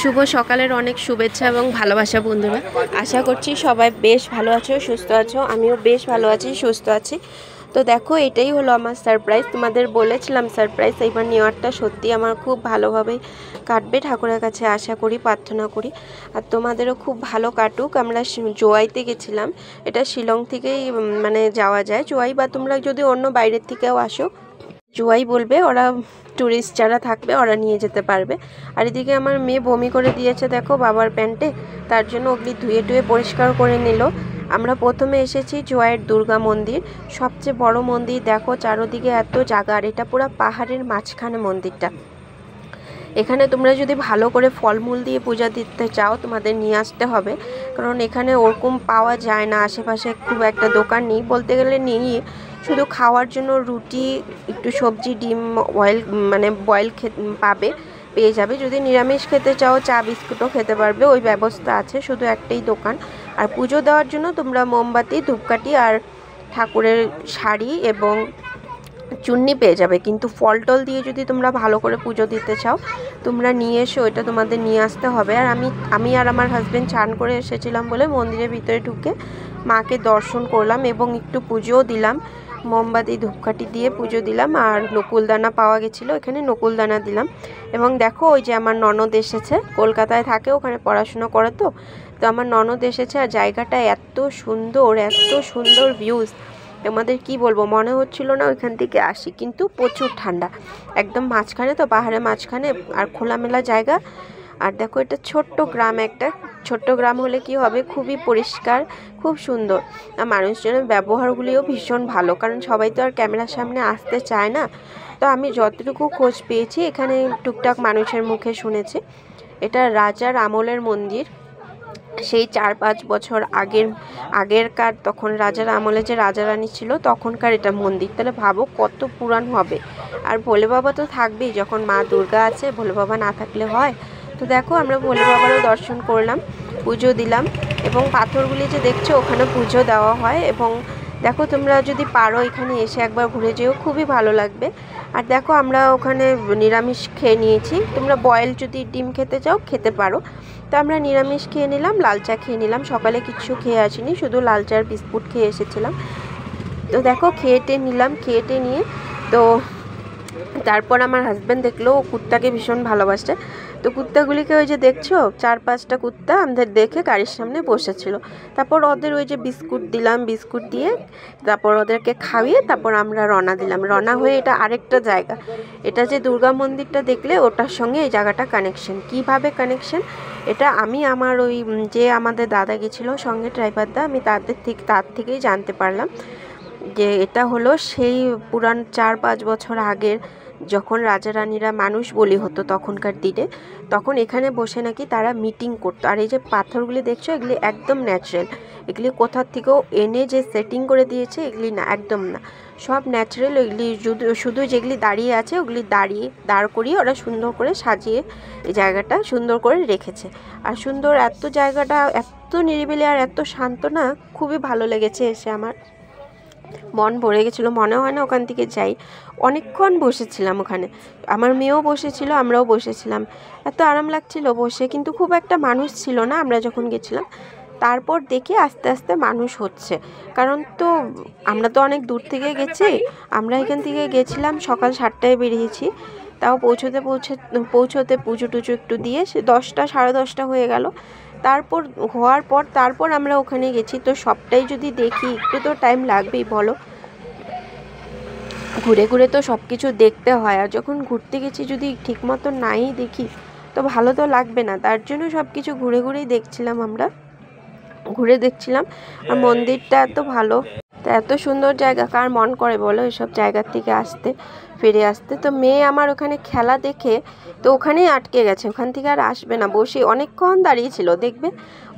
শুভ সকালের অনেক শুভেচ্ছা এবং ভালোবাসা বন্ধুরা। আশা করছি সবাই বেশ ভালো আছো, সুস্থ আছো। আমিও বেশ ভালো আছি, সুস্থ আছি। তো দেখো, এটাই হলো আমার সারপ্রাইজ। তোমাদের বলেছিলাম সারপ্রাইজ। এইবার নিউ ইয়ারটা সত্যি আমার খুব ভালোভাবে কাটবে, ঠাকুরের কাছে আশা করি, প্রার্থনা করি। আর তোমাদেরও খুব ভালো কাটুক। আমরা জোয়াইতে গেছিলাম। এটা শিলং থেকেই মানে যাওয়া যায় জোয়াই, বা তোমরা যদি অন্য বাইরের থেকেও আসো জোয়াই বলবে, ওরা ট্যুরিস্ট যারা থাকবে ওরা নিয়ে যেতে পারবে। আর এদিকে আমার মেয়ে বমি করে দিয়েছে দেখো বাবার প্যান্টে, তার জন্য ওগুলি ধুয়ে টুয়ে পরিষ্কার করে নিল। আমরা প্রথমে এসেছি জোয়াইয়ের দুর্গা মন্দির, সবচেয়ে বড় মন্দির। দেখো চারোদিকে এত জায়গা, আর এটা পুরো পাহাড়ের মাঝখানে মন্দিরটা। এখানে তোমরা যদি ভালো করে ফলমূল দিয়ে পূজা দিতে চাও তোমাদের নিয়ে আসতে হবে, কারণ এখানে ওরকম পাওয়া যায় না। আশেপাশে খুব একটা দোকান নেই, বলতে গেলে নেই। শুধু খাওয়ার জন্য রুটি, একটু সবজি, ডিম, অয়েল মানে বয়েল পেয়ে যাবে। যদি নিরামিষ খেতে চাও চা বিস্কুটও খেতে পারবে, ওই ব্যবস্থা আছে। শুধু একটাই দোকান। আর পুজো দেওয়ার জন্য তোমরা মোমবাতি, ধূপকাঠি আর ঠাকুরের শাড়ি এবং চুন্নি পেয়ে যাবে। কিন্তু ফল টল দিয়ে যদি তোমরা ভালো করে পুজো দিতে চাও তোমরা নিয়ে এসো, এটা তোমাদের নিয়ে আসতে হবে। আর আমি আর আমার হাজব্যান্ড চান করে এসেছিলাম বলে মন্দিরের ভিতরে ঢুকে মাকে দর্শন করলাম এবং একটু পুজোও দিলাম। মোমবাতি ধূপকাঠি দিয়ে পুজো দিলাম। আর নকুলদানা পাওয়া গেছিলো, এখানে নকুলদানা দিলাম। এবং দেখো, ওই যে আমার ননদ এসেছে, কলকাতায় থাকে, ওখানে পড়াশোনা করে। তো আমার ননদ এসেছে। আর জায়গাটা এত সুন্দর, এত সুন্দর ভিউজ, তোমাদের কি বলবো, মনে হচ্ছিল না ওইখান থেকে আসি। কিন্তু প্রচুর ঠান্ডা, একদম মাঝখানে তো, পাহাড়ের মাঝখানে, আর খোলামেলা জায়গা। আর দেখো, এটা ছোট্ট গ্রাম, একটা ছোট্ট গ্রাম হলে কি হবে, খুবই পরিষ্কার, খুব সুন্দর। আর মানুষজনের ব্যবহারগুলিও ভীষণ ভালো, কারণ সবাই তো আর ক্যামেরার সামনে আসতে চায় না। তো আমি যতটুকু খোঁজ পেয়েছি, এখানে টুকটাক মানুষের মুখে শুনেছি এটা রাজার আমলের মন্দির। সেই 4-5 বছর আগেরকার, তখন রাজার আমলে যে রাজা রানী ছিল তখনকার এটা মন্দির। তাহলে ভাবো কত পুরান হবে। আর ভোলে বাবা তো থাকবেই, যখন মা দুর্গা আছে ভোলে বাবা না থাকলে হয়। তো দেখো, আমরা ভোলে বাবারও দর্শন করলাম, পুজো দিলাম। এবং পাথরগুলি যে দেখছো ওখানে পুজো দেওয়া হয়। এবং দেখো, তোমরা যদি পারো এখানে এসে একবার ঘুরে যেও, খুবই ভালো লাগবে। আর দেখো, আমরা ওখানে নিরামিষ খেয়ে নিয়েছি। তোমরা বয়েল যদি ডিম খেতে চাও খেতে পারো। তো আমরা নিরামিষ খেয়ে নিলাম, লাল চা খেয়ে নিলাম। সকালে কিছু খেয়ে আসিনি, শুধু লাল চার বিস্কুট খেয়ে এসেছিলাম। তো দেখো, খেয়েটে নিলাম। খেয়েটে নিয়ে তো তারপর আমার হাজব্যান্ড দেখলো, ও কুত্তাকে ভীষণ ভালোবাসে। তো কুত্তাগুলিকে ওই যে দেখছো 4-5টা কুত্তা আমাদের দেখে গাড়ির সামনে বসেছিল। তারপর ওদের ওই যে বিস্কুট দিলাম, বিস্কুট দিয়ে তারপর ওদেরকে খাইয়ে তারপর আমরা রওনা দিলাম। রওনা হয়ে, এটা আরেকটা জায়গা, এটা যে দুর্গা মন্দিরটা দেখলে ওটার সঙ্গে এই জায়গাটা কানেকশন। কিভাবে কানেকশন, এটা আমি আমার ওই যে আমাদের দাদা গেছিলো সঙ্গে, ড্রাইভারদা, আমি তার থেকেই জানতে পারলাম যে এটা হলো সেই পুরান 4-5 বছর আগের, যখন রাজা রানীরা মানুষ বলি হতো তখনকার দিনে, তখন এখানে বসে নাকি তারা মিটিং করতো। আর এই যে পাথরগুলি দেখছো এগুলি একদম ন্যাচারাল, এগুলি কোথার থেকেও এনে যে সেটিং করে দিয়েছে এগুলি না, একদম না, সব ন্যাচারাল। ওইগুলি শুধু যেগুলি দাঁড়িয়ে আছে ওগুলি দাঁড় করিয়ে ওরা সুন্দর করে সাজিয়ে এই জায়গাটা সুন্দর করে রেখেছে। আর সুন্দর, এত জায়গাটা এত নিরিবিলি আর এত শান্ত না, খুবই ভালো লেগেছে এসে। আমার মন ভরে গেছিলো, মনে হয় না ওখান থেকে যাই। অনেকক্ষণ বসেছিলাম ওখানে, আমার মেয়েও বসেছিল, আমরাও বসেছিলাম। এত আরাম লাগছিল বসে, কিন্তু খুব একটা মানুষ ছিল না আমরা যখন গেছিলাম। তারপর দেখি আস্তে আস্তে মানুষ হচ্ছে, কারণ তো আমরা তো অনেক দূর থেকে গেছি। আমরা এখান থেকে গেছিলাম সকাল 7টায় বেরিয়েছি, তাও পৌঁছোতে পুজো টুজো একটু দিয়ে 10টা 10:30 হয়ে গেল। তারপর আমরা ওখানে গেছি। তো সবটাই যদি দেখি একটু তো টাইম লাগবেই, বলো। ঘুরে ঘুরে তো সব কিছু দেখতে হয়, আর যখন ঘুরতে গেছি যদি ঠিক মতো নাই দেখি তো ভালো তো লাগবে না। তার জন্য সব কিছু ঘুরে ঘুরেই দেখছিলাম, আর মন্দিরটা এত ভালো, তা এত সুন্দর জায়গা, কার মন করে বলো এসব জায়গার থেকে ফিরে আসতে। তো মেয়ে আমার ওখানে খেলা দেখে তো ওখানেই আটকে গেছে, ওখান থেকে আর আসবে না। বসে অনেকক্ষণ দাঁড়িয়েছিল, দেখবে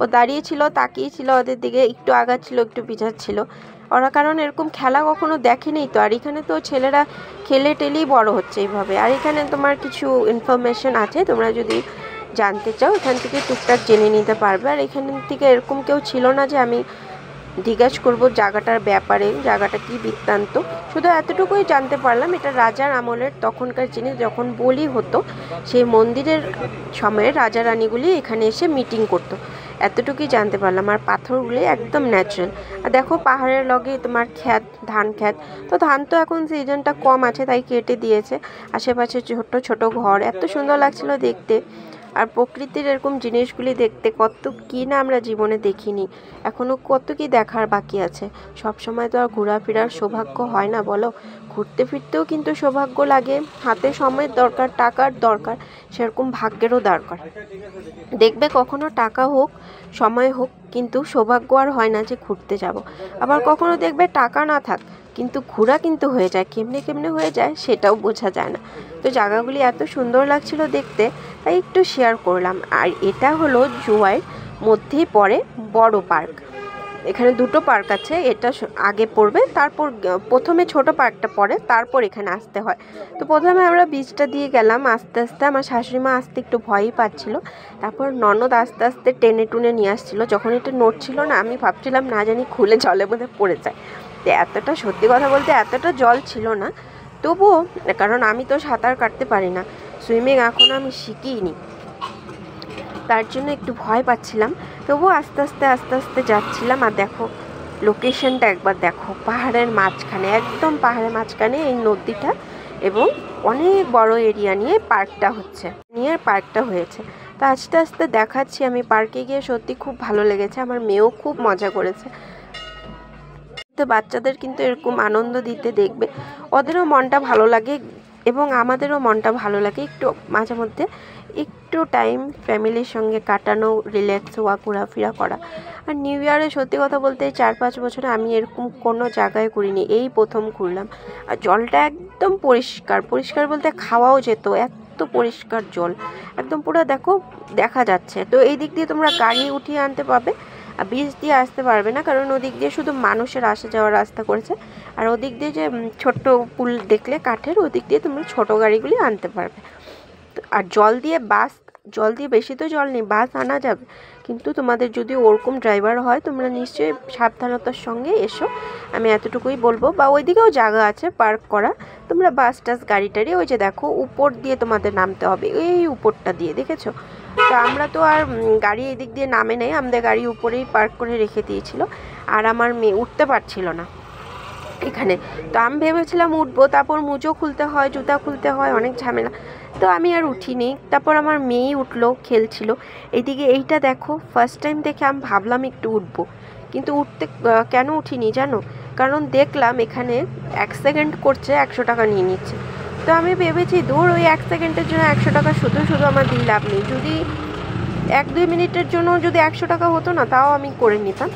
ও দাঁড়িয়েছিল, তাকিয়েছিল ওদের দিকে, একটু আগাচ্ছিল একটু পিছাচ্ছিল ওরা, কারণ এরকম খেলা কখনো দেখেনি তো। আর এখানে তো ছেলেরা খেলে টেলেই বড় হচ্ছে এইভাবে। আর এখানে তোমার কিছু ইনফরমেশন আছে, তোমরা যদি জানতে চাও এখান থেকে টুকটাক জেনে নিতে পারবে। আর এখান থেকে এরকম কেউ ছিল না যে আমি জিজ্ঞাসা করব জায়গাটার ব্যাপারে, জায়গাটা কি বৃত্তান্ত। শুধু এতটুকুই জানতে পারলাম এটা রাজার আমলের, তখনকার জিনিস, যখন বলি হতো সেই মন্দিরের সময়ে রাজা রানীগুলি এখানে এসে মিটিং করতো, এতটুকুই জানতে পারলাম। আর পাথরগুলি একদম ন্যাচারাল। আর দেখো পাহাড়ের লগে তোমার খ্যাত, ধান খ্যাত, তো ধান তো এখন সিজনটা কম আছে তাই কেটে দিয়েছে। আশেপাশে ছোট ছোট ঘর, এত সুন্দর লাগছিল দেখতে। আর প্রকৃতির এরকম জিনিসগুলি দেখতে কত কি না আমরা জীবনে দেখিনি, এখনও কত কি দেখার বাকি আছে। সব সময় তো আর ঘোরাফেরার সৌভাগ্য হয় না বলো, ঘুরতে ফিরতেও কিন্তু সৌভাগ্য লাগে, হাতে সময়ের দরকার, টাকার দরকার, সেরকম ভাগ্যেরও দরকার। দেখবে কখনো টাকা হোক, সময় হোক, কিন্তু সৌভাগ্য আর হয় না যে ঘুরতে যাব। আবার কখনো দেখবে টাকা না থাক কিন্তু ঘোরা কিন্তু হয়ে যায়, কেমনে কেমনে হয়ে যায় সেটাও বোঝা যায় না। তো জায়গাগুলি এত সুন্দর লাগছিল দেখতে, তাই একটু শেয়ার করলাম। আর এটা হলো জুয়াইয়ের মধ্যেই পড়ে বড় পার্ক। এখানে দুটো পার্ক আছে, এটা আগে পড়বে, তারপর প্রথমে ছোট পার্কটা পড়ে, তারপর এখানে আসতে হয়। তো প্রথমে আমরা বীজটা দিয়ে গেলাম, আস্তে আস্তে আমার শাশুড়ি মা আসতে একটু ভয়ই পাচ্ছিল। তারপর ননদ আস্তে আস্তে টেনে টুনে নিয়ে আসছিলো। যখন এটা নড়ছিল না, আমি ভাবছিলাম না জানি খুলে জলের মধ্যে পড়ে যায়। তো এতটা, সত্যি কথা বলতে এতটা জল ছিল না, তবুও, কারণ আমি তো সাঁতার কাটতে পারি না, সুইমিং এখনও আমি শিখিনি, তার জন্য একটু ভয় পাচ্ছিলাম। তবুও আস্তে আস্তে আস্তে আস্তে যাচ্ছিলাম। আর দেখো লোকেশনটা একবার দেখো, পাহাড়ের মাঝখানে, একদম পাহাড়ের মাঝখানে এই নদীটা, এবং অনেক বড় এরিয়া নিয়ে পার্কটা হয়েছে। তো আস্তে আস্তে দেখাচ্ছি। আমি পার্কে গিয়ে সত্যি খুব ভালো লেগেছে, আমার মেয়েও খুব মজা করেছে। তো বাচ্চাদের কিন্তু এরকম আনন্দ দিতে দেখবে, ওদেরও মনটা ভালো লাগে এবং আমাদেরও মনটা ভালো লাগে। একটু মাঝে মধ্যে একটু টাইম ফ্যামিলির সঙ্গে কাটানো, রিল্যাক্স হওয়া, ঘোরাফেরা করা। আর নিউ ইয়ারে সত্যি কথা বলতে 4-5 বছরে আমি এরকম কোনো জায়গায় ঘুরিনি, এই প্রথম ঘুরলাম। আর জলটা একদম পরিষ্কার, পরিষ্কার বলতে খাওয়াও যেত, এত পরিষ্কার জল, একদম পুরো দেখো দেখা যাচ্ছে। তো এই দিক দিয়ে তোমরা গাড়ি উঠিয়ে আনতে পারবে, আর ব্রিজ দিয়ে আসতে পারবে না, কারণ ওদিক দিয়ে শুধু মানুষের আসা যাওয়ার রাস্তা করেছে। আর ওদিক দিয়ে যে ছোট্ট পুল দেখলে কাঠের, ওদিক দিয়ে তোমরা ছোট গাড়িগুলি আনতে পারবে। আর জল দিয়ে বেশি তো জল নেই, বাস আনা যাবে, কিন্তু তোমাদের যদি ওরকম ড্রাইভার হয় তোমরা নিশ্চয়ই সাবধানতার সঙ্গে এসো, আমি এতটুকুই বলবো। বা ওইদিকেও জায়গা আছে পার্ক করা, তোমরা বাস টাস গাড়ি টাড়ি, ওই যে দেখো উপর দিয়ে তোমাদের নামতে হবে, এই উপরটা দিয়ে, দেখেছো? তো আমরা তো আর গাড়ি এদিক দিয়ে নামে নেই, আমাদের গাড়ি উপরেই পার্ক করে রেখে দিয়েছিল। আর আমার মেয়ে উঠতে পারছিল না এখানে, তো আমি ভেবেছিলাম উঠবো, তারপর মুজো খুলতে হয়, জুতা খুলতে হয়, অনেক ঝামেলা, তো আমি আর উঠিনি। তারপর আমার মেয়েই উঠলো, খেলছিল। এইদিকে এইটা দেখো, ফার্স্ট টাইম দেখে আমি ভাবলাম একটু উঠবো, কিন্তু কেন উঠিনি জানো? কারণ দেখলাম এখানে 1 সেকেন্ড করছে 100 টাকা নিয়ে নিচ্ছে। তো আমি ভেবেছি দূর, ওই 1 সেকেন্ডের জন্য 100 টাকা শুধু শুধু আমার দিয়ে লাভ নেই, যদি 1-2 মিনিটের জন্য যদি 100 টাকা হতো না, তাও আমি করে নিতাম।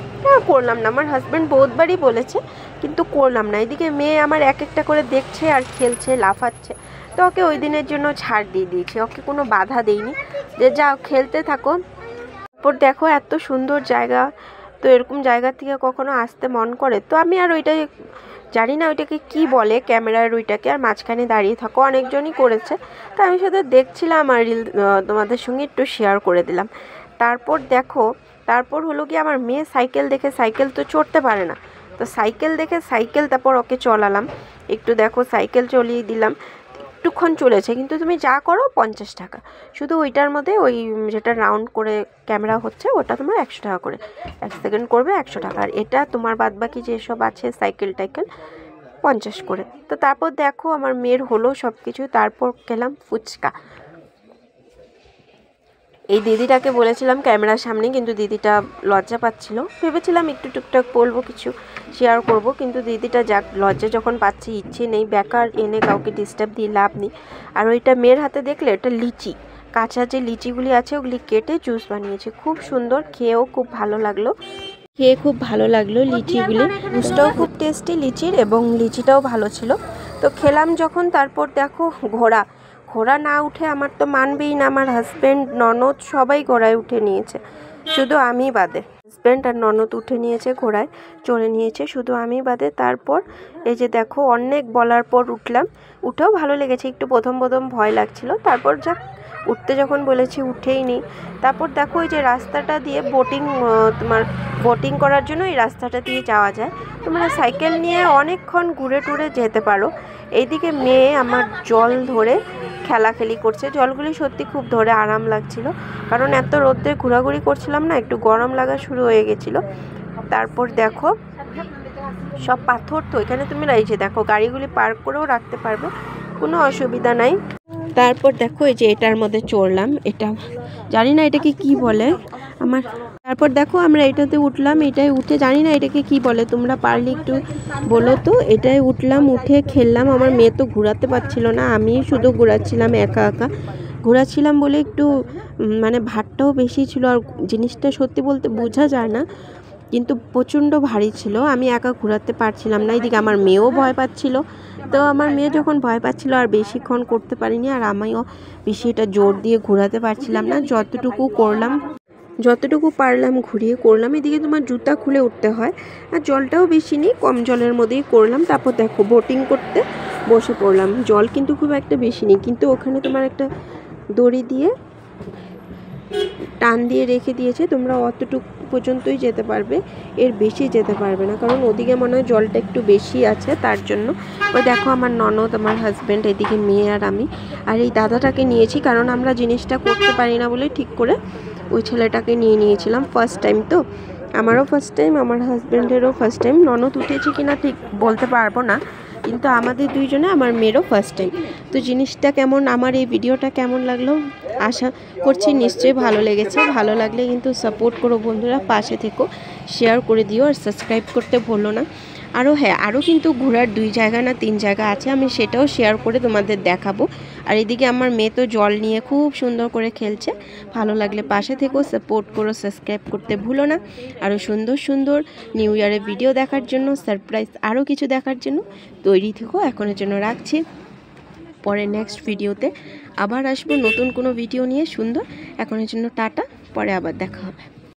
করলাম না, আমার হাজব্যান্ড বহুতবারই বলেছে, কিন্তু করলাম না। এদিকে মেয়ে আমার এক একটা করে দেখছে আর খেলছে, লাফাচ্ছে, তো ওকে ওই দিনের জন্য ছাড় দিয়ে দিয়েছি, ওকে কোনো বাধা দেইনি, যে যাও খেলতে থাকো। তারপর দেখো এত সুন্দর জায়গা, তো এরকম জায়গা থেকে কখনো আসতে মন করে। তো আমি আর ওইটাই জানি না ওইটাকে কি বলে, ক্যামেরার ওইটাকে, আর মাঝখানে দাঁড়িয়ে থাকো, অনেকজনই করেছে, তো আমি শুধু দেখছিলাম আর তোমাদের সঙ্গে একটু শেয়ার করে দিলাম। তারপর দেখো, তারপর হলো কি, আমার মেয়ে সাইকেল দেখে, সাইকেল তো চড়তে পারে না, তো সাইকেল দেখে সাইকেল তারপর ওকে চলালাম একটু, দেখো সাইকেল চলিয়ে দিলাম, একটুক্ষণ চলেছে, কিন্তু তুমি যা করো 50 টাকা, শুধু ওইটার মধ্যে ওই যেটা রাউন্ড করে ক্যামেরা হচ্ছে ওটা তোমার 100 টাকা করে, 1 সেকেন্ড করবে 100 টাকা। আর এটা তোমার বাদবাকি যেসব আছে সাইকেল টাইকেল 50 করে। তো তারপর দেখো আমার মেয়ের হলো সব কিছু, তারপর খেলাম ফুচকা। এই দিদিটাকে বলেছিলাম ক্যামেরার সামনে, কিন্তু দিদিটা লজ্জা পাচ্ছিল, ভেবেছিলাম একটু টুকটাক বলবো, কিছু শেয়ার করব, কিন্তু দিদিটা যাক, লজ্জা যখন পাচ্ছি, ইচ্ছে নেই, বেকার এনে কাউকে ডিস্টার্ব দিয়ে লাভ নেই। আর ওইটা মেয়ের হাতে দেখলে, এটা লিচি, কাঁচা যে লিচিগুলি আছে ওগুলি কেটে জুস বানিয়েছে, খুব সুন্দর, খেয়ে খুব ভালো লাগলো লিচিগুলি, জুসটাও খুব টেস্টি লিচির, এবং লিচিটাও ভালো ছিল। তো খেলাম যখন, তারপর দেখো ঘোড়া না উঠে আমার তো মানবেই না, আমার হাজব্যান্ড, ননদ সবাই ঘোড়ায় উঠে নিয়েছে, শুধু আমি বাদে। হাজব্যান্ড আর ননদ উঠে নিয়েছে, ঘোড়ায় চড়ে নিয়েছে, শুধু আমি বাদে। তারপর এই যে দেখো, অনেক বলার পর উঠলাম, উঠেও ভালো লেগেছে, একটু প্রথম ভয় লাগছিল, তারপর যাক উঠতে যখন বলেছি উঠেই নি। তারপর দেখো এই যে রাস্তাটা দিয়ে বোটিং করার জন্য এই রাস্তাটা দিয়ে যাওয়া যায়। তোমরা সাইকেল নিয়ে অনেকক্ষণ ঘুরে টুরে যেতে পারো। এইদিকে মেয়ে আমার জল ধরে খেলাখেলি করছে। জলগুলি সত্যি খুব ধরে আরাম লাগছিল, কারণ এত রোদ্রে ঘোরাঘুরি করছিলাম না, একটু গরম লাগা শুরু হয়ে গেছিলো। তারপর দেখো সব পাথর, তো এখানে তুমি এই যে দেখো গাড়িগুলি পার্ক করেও রাখতে পারবে, কোনো অসুবিধা নাই। তারপর দেখো এই যে এটার মধ্যে চড়লাম, এটা জানি না এটাকে কি বলে আমার। তারপর দেখো আমরা এটাতে উঠলাম, এটাই উঠে জানি না এটাকে কি বলে, তোমরা পারলে একটু বলো তো। এটাই উঠলাম, উঠে খেললাম। আমার মেয়ে তো ঘোরাতে পারছিল না, আমি শুধু ঘোরাচ্ছিলাম, একা একা ঘোরাচ্ছিলাম বলে একটু মানে ভারটাও বেশি ছিল। আর জিনিসটা সত্যি বলতে বোঝা যায় না, কিন্তু প্রচণ্ড ভারী ছিল, আমি একা ঘোরাতে পারছিলাম না। এদিকে আমার মেয়েও ভয় পাচ্ছিল। তো আমার মেয়ে যখন ভয় পাচ্ছিল আর বেশিক্ষণ করতে পারিনি, আর আমিও বেশি এটা জোর দিয়ে ঘোরাতে পারছিলাম না। যতটুকু পারলাম ঘুরিয়ে করলাম। এদিকে তোমার জুতা খুলে উঠতে হয়, আর জলটাও বেশি নেই, কম জলের মধ্যেই করলাম। তারপর দেখো বোটিং করতে বসে পড়লাম। জল কিন্তু খুব একটা বেশি নেই, কিন্তু ওখানে তোমার একটা দড়ি দিয়ে টান দিয়ে রেখে দিয়েছে, তোমরা অতটুকু পর্যন্তই যেতে পারবে, এর বেশি যেতে পারবে না, কারণ ওদিকে মনে হয় জলটা একটু বেশি আছে তার জন্য। ওই দেখো আমার ননদ, আমার হাজব্যান্ড, এদিকে মেয়ে আর আমি। আর এই দাদাটাকে নিয়েছি কারণ আমরা জিনিসটা করতে পারি না বলে ঠিক করে ওই ছেলেটাকে নিয়েছিলাম। ফার্স্ট টাইম তো, আমারও ফার্স্ট টাইম, আমার হাজব্যান্ডেরও ফার্স্ট টাইম। ননদ উঠেছি কিনা ঠিক বলতে পারবো না, কিন্তু আমাদের দুইজনে, আমার মেয়েরও ফার্স্ট টাইম। তো জিনিসটা কেমন, আমার এই ভিডিওটা কেমন লাগলো আশা করছি নিশ্চয়ই ভালো লেগেছে। ভালো লাগলে কিন্তু সাপোর্ট করো বন্ধুরা, পাশে থেকো, শেয়ার করে দিও, আর সাবস্ক্রাইব করতে ভুলো না। আরও হ্যাঁ, আরও কিন্তু ঘোরার 2 জায়গা না 3 জায়গা আছে, আমি সেটাও শেয়ার করে তোমাদের দেখাবো। আর এদিকে আমার মেয়ে তো জল নিয়ে খুব সুন্দর করে খেলছে। ভালো লাগলে পাশে থেকো, সাপোর্ট করো, সাবস্ক্রাইব করতে ভুলো না। আরও সুন্দর সুন্দর নিউ ইয়ারের ভিডিও দেখার জন্য, সারপ্রাইজ আরও কিছু দেখার জন্য তৈরি থেকো। এখনের জন্য রাখছি, পরে নেক্সট ভিডিওতে আবার আসবো নতুন কোনো ভিডিও নিয়ে সুন্দর। এখনের জন্য টাটা, পরে আবার দেখা হবে।